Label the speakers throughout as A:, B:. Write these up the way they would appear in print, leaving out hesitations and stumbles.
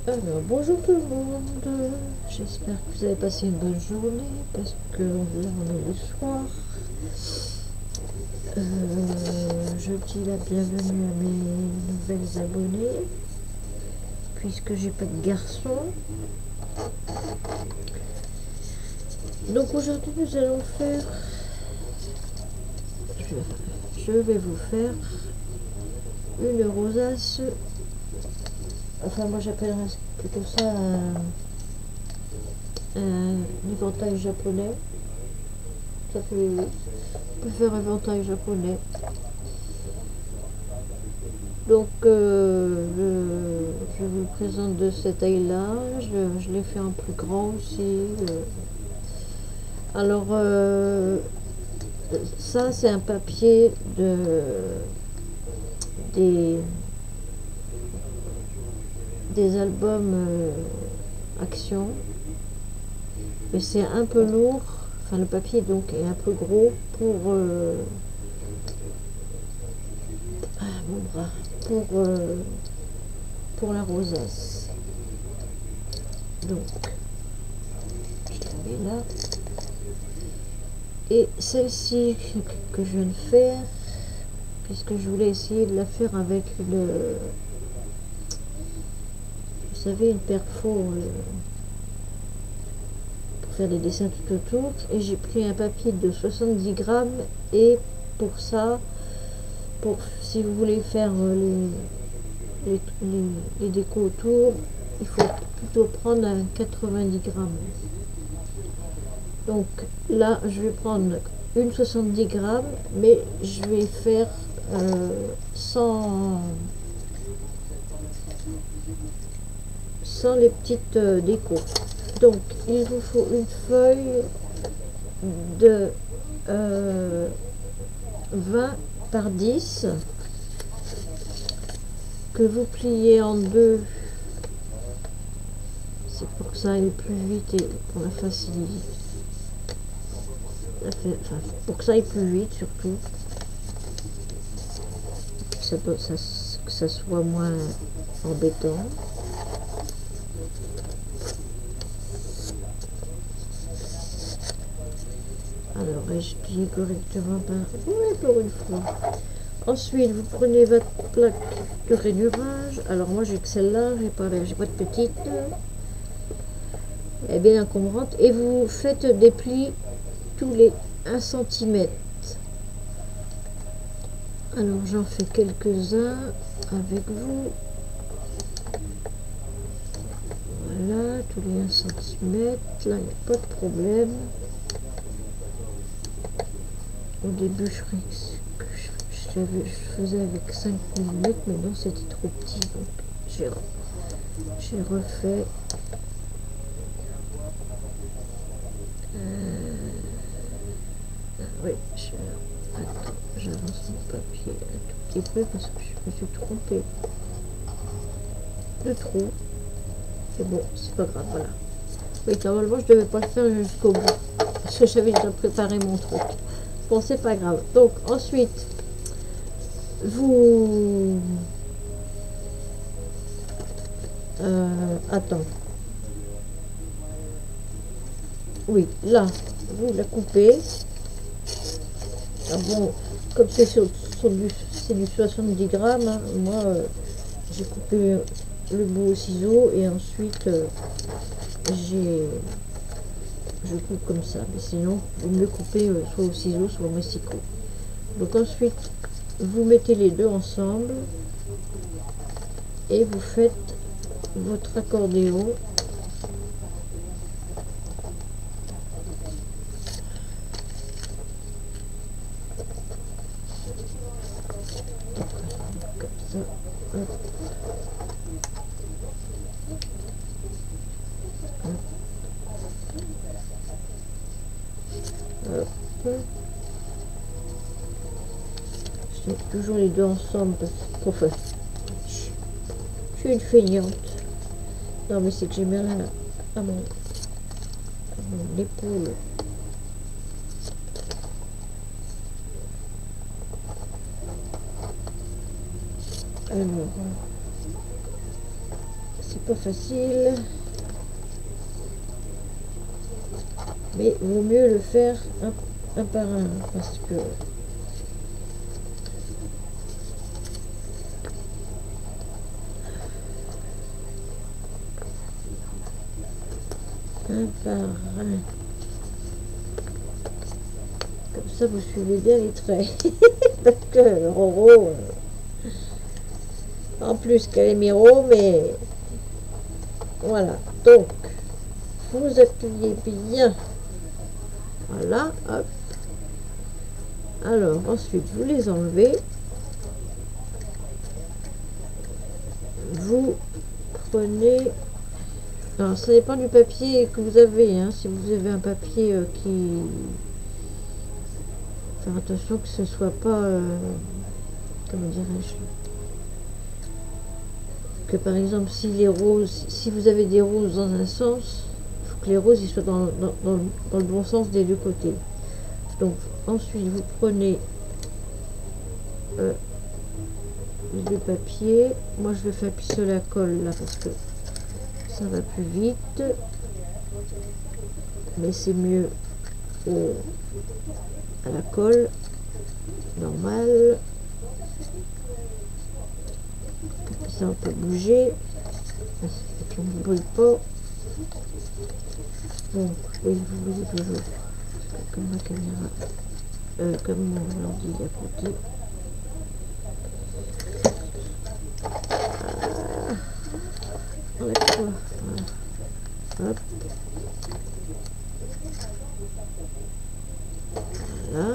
A: Alors, bonjour tout le monde. J'espère que vous avez passé une bonne journée parce que là, on est le soir. Je dis la bienvenue à mes nouvelles abonnés puisque j'ai pas de garçon. Donc aujourd'hui, nous allons faire. Je vais vous faire une rosace. Enfin, moi j'appellerais plutôt ça un éventail japonais. Ça fait. On peut faire éventail japonais. Donc, je vous le présente de cette taille-là. Je l'ai fait en plus grand aussi. Alors, ça, c'est un papier des, des albums Action. Mais c'est un peu lourd. Enfin, le papier donc est un peu gros pour mon bras. Pour la rosace. Donc, je la mets là. Et celle-ci que je viens de faire, puisque je voulais essayer de la faire avec vous savez, une perfo pour faire des dessins tout autour. Et j'ai pris un papier de 70 grammes. Et pour ça, si vous voulez faire les décos autour, il faut plutôt prendre un 90 grammes. Donc là, je vais prendre une 70 grammes, mais je vais faire sans les petites décos. Donc il vous faut une feuille de 20 par 10 que vous pliez en deux. C'est pour que ça aille plus vite et pour la faciliter. Enfin, pour que ça aille plus vite surtout. Que ça soit moins embêtant. Alors, ai-je plié correctement par... Oui, pour une fois. Ensuite, vous prenez votre plaque de rainurage. Alors, moi, j'ai que celle-là. J'ai pas de petite. Elle est bien encombrante. Et vous faites des plis tous les 1 cm. Alors, j'en fais quelques-uns avec vous. Voilà, tous les 1 cm. Là, il n'y a pas de problème. Au début, je faisais avec 5 mm, mais non, c'était trop petit. Donc, j'ai refait. Oui, attends, j'avance mon papier un tout petit peu parce que je me suis trompée de trou. Et bon, c'est pas grave, voilà. Oui, normalement, je devais pas le faire jusqu'au bout parce que j'avais déjà préparé mon truc. Bon, c'est pas grave. Donc, ensuite, vous... attends. Oui, là, vous la coupez. Ah bon, comme c'est du 70 grammes, hein, moi, j'ai coupé le bout au ciseau et ensuite, je coupe comme ça. Mais sinon, vous me coupez soit au ciseau, soit au massicot. Donc ensuite, vous mettez les deux ensemble et vous faites votre accordéon. Comme ça. Hop. Hop. Je mets toujours les deux ensemble parce que je suis une feignante. Non, mais c'est que j'ai mal à mon épaule. Alors, c'est pas facile. Mais il vaut mieux le faire un par un, parce que un par un. Comme ça, vous suivez bien les traits. Parce que Roro, en plus Calimero, mais voilà. Donc, vous appuyez bien. Voilà, hop. Alors, ensuite, vous les enlevez. Vous prenez... Alors, ça dépend du papier que vous avez. Hein. Si vous avez un papier qui... Faire attention que ce soit pas... comment dirais-je, que par exemple, si les roses... Si vous avez des roses dans un sens, il faut que les roses ils soient dans le bon sens des deux côtés. Donc, ensuite, vous prenez... les deux papiers. Moi, je vais faire pisser la colle là parce que ça va plus vite. Mais c'est mieux à la colle normale. Ça, on peut bouger. Et puis, on ne brûle pas. Donc, oui, vous voyez toujours. Comme ma caméra. Comme mon ordi à côté. Enlève-toi. Voilà. Hop. Voilà.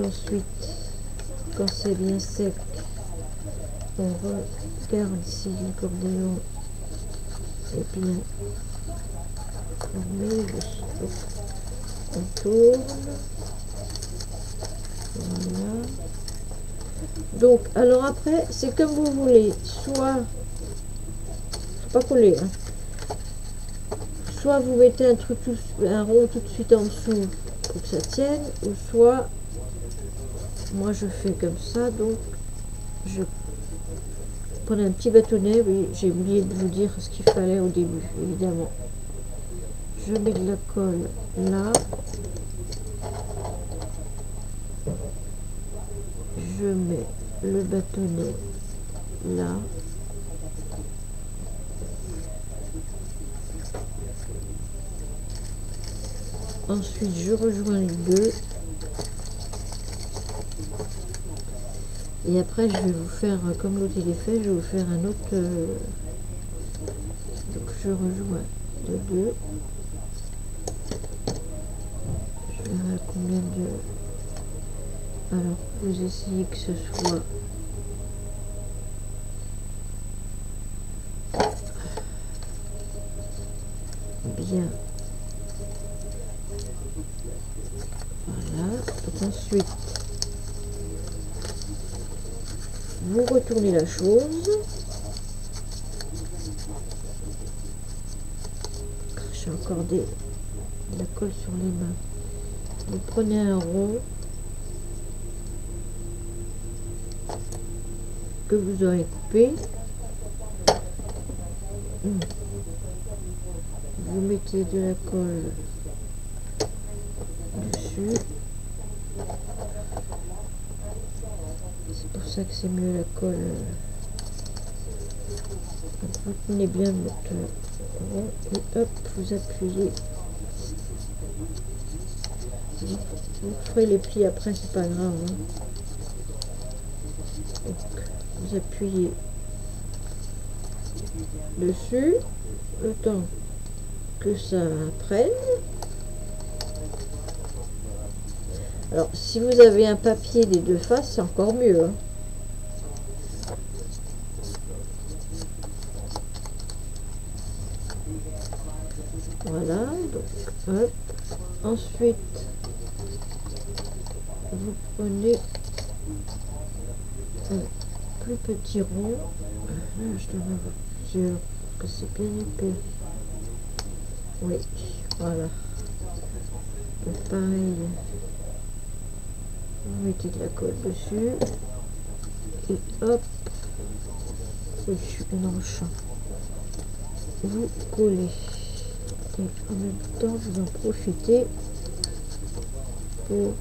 A: Ensuite, quand c'est bien sec, on regarde si l'accordéon est bien formé. On tourne. Voilà. Donc, alors après, c'est comme vous voulez. Soit, faut pas coller, hein. Soit vous mettez un rond tout de suite en dessous pour que ça tienne, ou soit, moi je fais comme ça, donc je prends un petit bâtonnet. Oui, j'ai oublié de vous dire ce qu'il fallait au début, évidemment. Je mets de la colle là. Je mets le bâtonnet là. Ensuite, je rejoins les deux. Et après, je vais vous faire, comme l'autre il est fait, je vais vous faire un autre. Donc, je rejoins les deux. Je verrai combien de... Alors, vous essayez que ce soit... bien. Voilà. Donc, ensuite, vous retournez la chose. J'ai encore de la colle sur les mains. Vous prenez un rond que vous aurez coupé. Vous mettez de la colle dessus. C'est pour ça que c'est mieux la colle. Donc vous tenez bien votre rond et hop, vous appuyez. Vous ferez les plis après, c'est pas grave. Hein. Donc, vous appuyez dessus le temps que ça prenne. Alors, si vous avez un papier des deux faces, c'est encore mieux. Hein. Voilà, donc hop. Ensuite, vous prenez un plus petit rond. Là, je dois en avoir plusieurs, parce que c'est bien épais. Oui, voilà. Donc pareil, vous mettez de la colle dessus. Et hop. au-dessus et dans le champ. Vous collez. Et en même temps, vous en profitez pour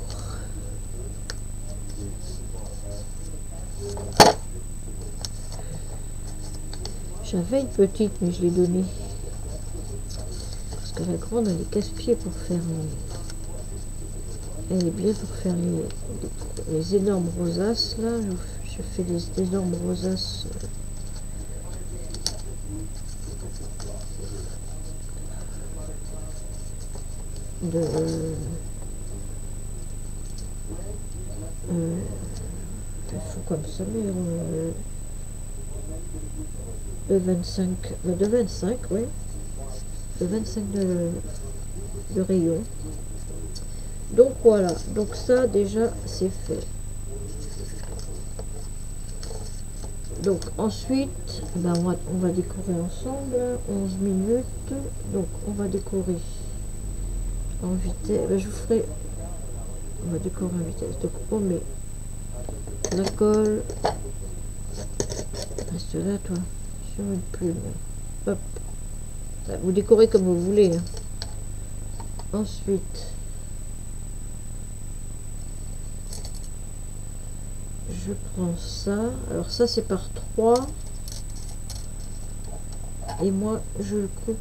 A: j'avais une petite, mais je l'ai donnée. Parce que la grande, elle est casse-pied pour faire... Elle est bien pour faire les énormes rosaces, là. Je fais des énormes rosaces. De... il faut comme ça, mais... de 25... de 25, oui. De 25 de rayon. Donc voilà, donc ça déjà c'est fait. Donc ensuite, ben on va décorer ensemble, 11 minutes, donc on va décorer en vitesse, ben je vous ferai, on va décorer en vitesse, donc on met la colle, reste là toi, sur une plume, hop, vous décorez comme vous voulez, hein. Ensuite, je prends ça, alors ça c'est par 3 et moi je le coupe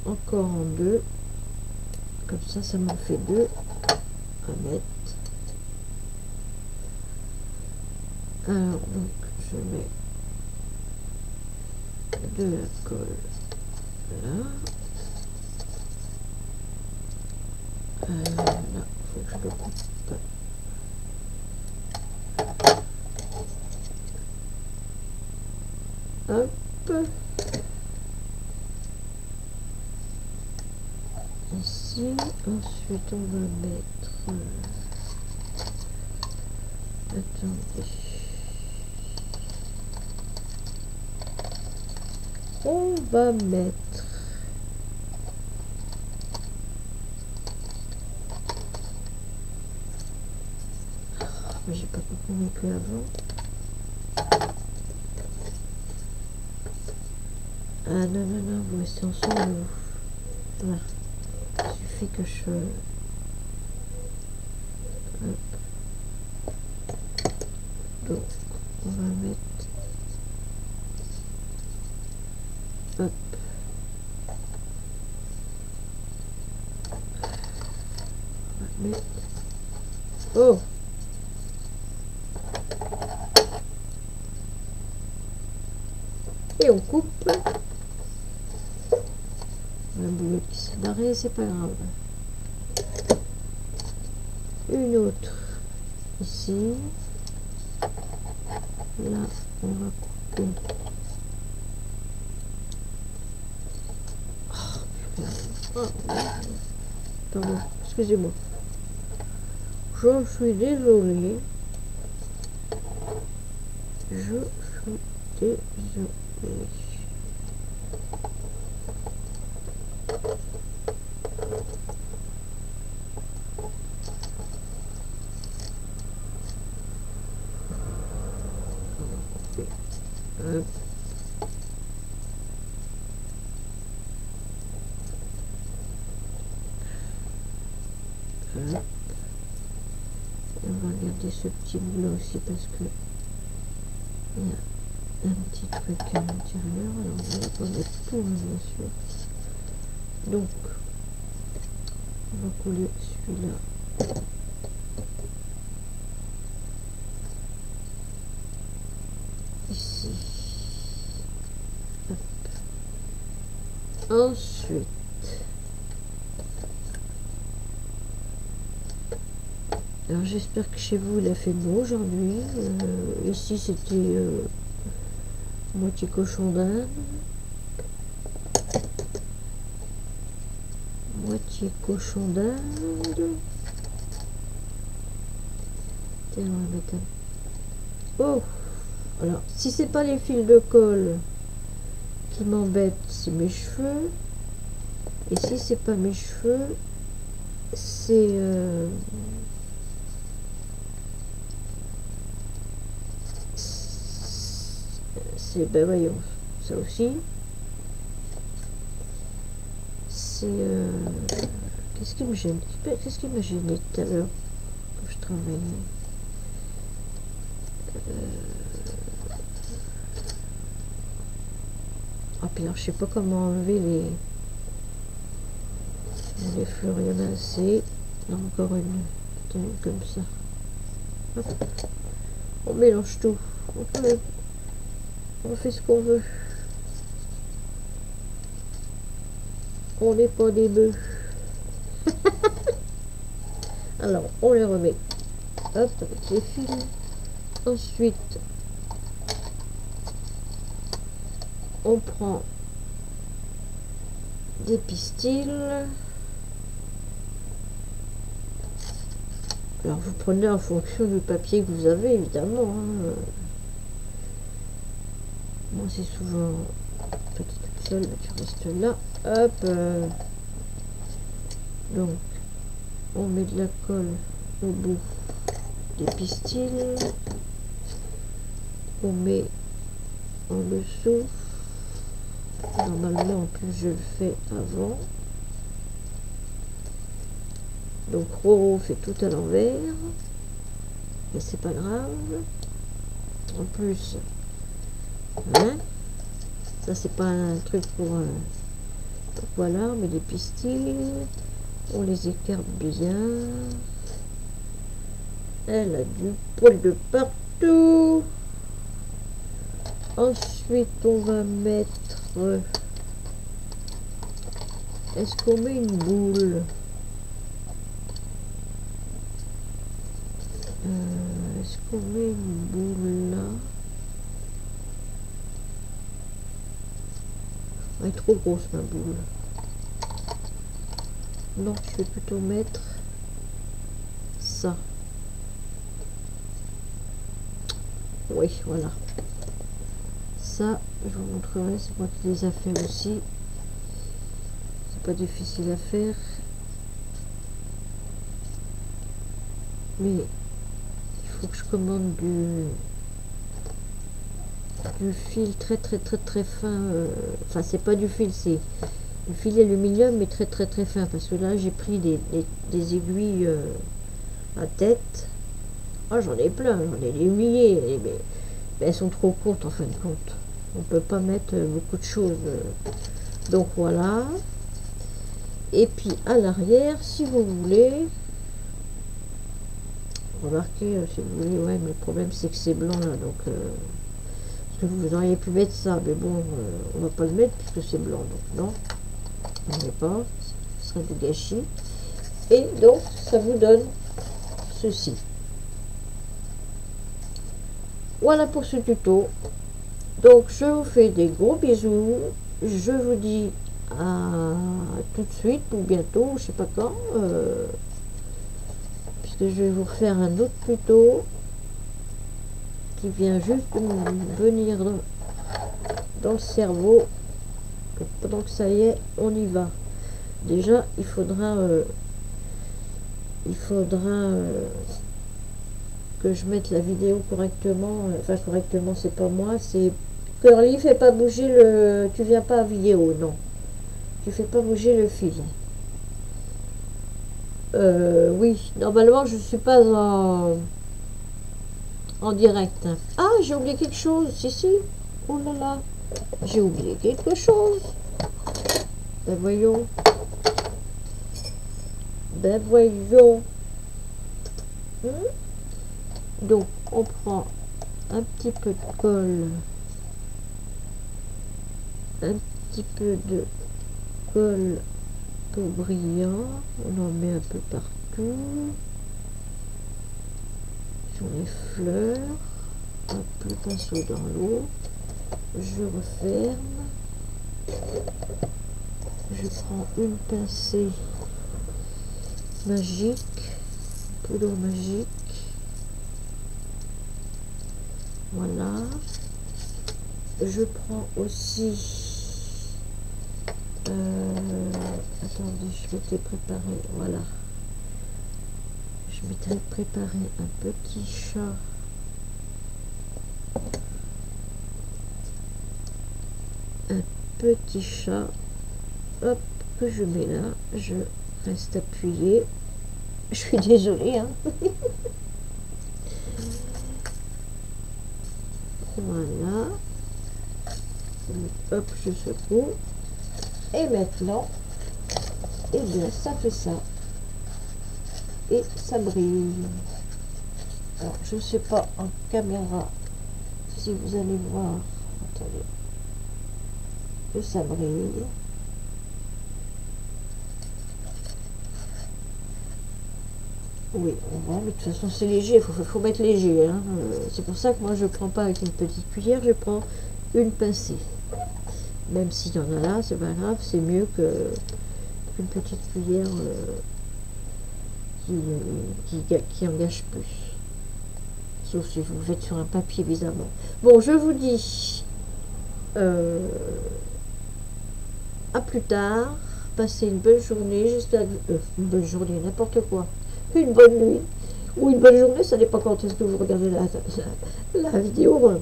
A: encore en 2, comme ça m'en fait 2 à mettre. Alors donc je mets de la colle là, là faut que je le coupe. Hop. Ici, ensuite on va mettre... attendez. On va mettre... Oh, j'ai pas beaucoup mis que avant. Ah non, non, non, vous restez ensemble. Voilà. Il suffit que je... Hop. Donc, on va mettre... Hop. On va mettre... Oh! Et on coupe. La boulotte qui s'est barrée, c'est pas grave. Une autre ici. Là, on va couper. Oh, pardon, excusez-moi. Je suis désolée. Je suis désolée. Hop. Hop. On va regarder ce petit bout là aussi parce que il y a un petit truc à l'intérieur. Alors on va pas mettre tout, hein, bien sûr. Donc on va coller celui-là. Ici. Hop. Ensuite, alors j'espère que chez vous il a fait beau aujourd'hui. Ici c'était moitié cochon d'Inde, moitié cochon d'Inde. Tiens, on va mettre un... Oh, alors si c'est pas les fils de colle qui m'embêtent, c'est mes cheveux. Et si c'est pas mes cheveux, c'est c'est, ben voyons, ça aussi. C'est... qu'est-ce qui me gêne? Qu'est-ce qui m'a gêné tout à l'heure quand je travaillais? Ah, puis alors, je sais pas comment enlever les fleurs. Il y en a assez. Non, encore une. Putain, comme ça. Hop. On mélange tout. On fait ce qu'on veut. On n'est pas des bœufs. Alors, on les remet. Hop, avec les fils. Ensuite, on prend des pistils. Alors, vous prenez en fonction du papier que vous avez, évidemment. Hein. Moi, c'est souvent petite toute seule, mais tu restes là. Hop. Donc, on met de la colle au bout des pistils. On met en dessous. Normalement, en plus, je le fais avant. Donc, Roro fait tout à l'envers. Mais c'est pas grave. En plus, hein, ça, c'est pas un truc pour... voilà, on met des pistils. On les écarte bien. Elle a du poil de partout. Ensuite, on va mettre... Est-ce qu'on met une boule? Est-ce qu'on met une boule là? Elle est trop grosse ma boule. Non, je vais plutôt mettre ça. Oui, voilà. Ça, je vous montrerai, c'est moi qui les ai fait aussi. C'est pas difficile à faire. Mais il faut que je commande du fil très fin. Enfin, c'est pas du fil, c'est du fil aluminium, mais très fin. Parce que là, j'ai pris des aiguilles à tête. Ah, j'en ai plein, j'en ai des milliers. Mais elles sont trop courtes en fin de compte. On peut pas mettre beaucoup de choses. Donc voilà. Et puis à l'arrière, si vous voulez, remarquez, si vous voulez, ouais, mais le problème c'est que c'est blanc là, donc parce que vous auriez pu mettre ça, mais bon, on va pas le mettre puisque c'est blanc, donc non, on ne met pas, ce serait du gâchis. Et donc ça vous donne ceci. Voilà pour ce tuto. Donc je vous fais des gros bisous. Je vous dis à tout de suite ou bientôt, je sais pas quand, puisque je vais vous refaire un autre tuto qui vient juste de me venir dans le cerveau. Donc, pendant que ça y est, on y va. Déjà, il faudra que je mette la vidéo correctement. Enfin, correctement, c'est pas moi, c'est Curly. Fais pas bouger le... Tu viens pas à vidéo, non. Tu fais pas bouger le fil. Oui, normalement, je suis pas en direct. Ah, j'ai oublié quelque chose. Si. Oh là là. J'ai oublié quelque chose. Ben voyons. Donc, on prend un petit peu de colle. Un petit peu de colle peu brillant. On en met un peu partout. Sur les fleurs. Hop, le pinceau dans l'eau. Je referme. Je prends une pincée magique, poudre magique. Voilà. Je prends aussi... attendez, je m'étais préparé. Voilà. Je m'étais préparé un petit chat. un petit chat, hop, que je mets là. Je reste appuyé. Je suis désolée, hein. Voilà. Hop, je secoue. Et maintenant, eh bien, ça fait ça. Et ça brille. Alors, je ne sais pas en caméra si vous allez voir. Attendez. Que ça brille. Oui, on voit, mais de toute façon c'est léger, il faut mettre léger. Hein. C'est pour ça que moi je ne prends pas avec une petite cuillère, je prends une pincée. Même s'il y en a là, c'est pas grave, c'est mieux qu'une petite cuillère qui engage plus. Sauf si vous le faites sur un papier, évidemment. Bon, je vous dis à plus tard. Passez une bonne journée. J'espère une bonne journée, n'importe quoi. Une bonne nuit. Ou une bonne journée, ça dépend quand est-ce que vous regardez la vidéo.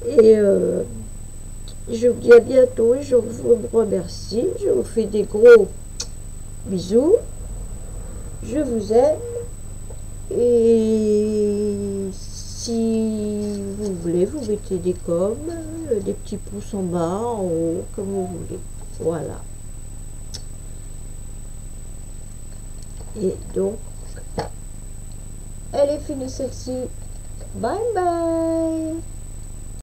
A: Et je vous dis à bientôt. Je vous remercie. Je vous fais des gros bisous. Je vous aime. Et si vous voulez, vous mettez des coms, des petits pouces en bas, en haut, comme vous voulez. Voilà. Et donc, elle est finie celle-ci. Bye bye.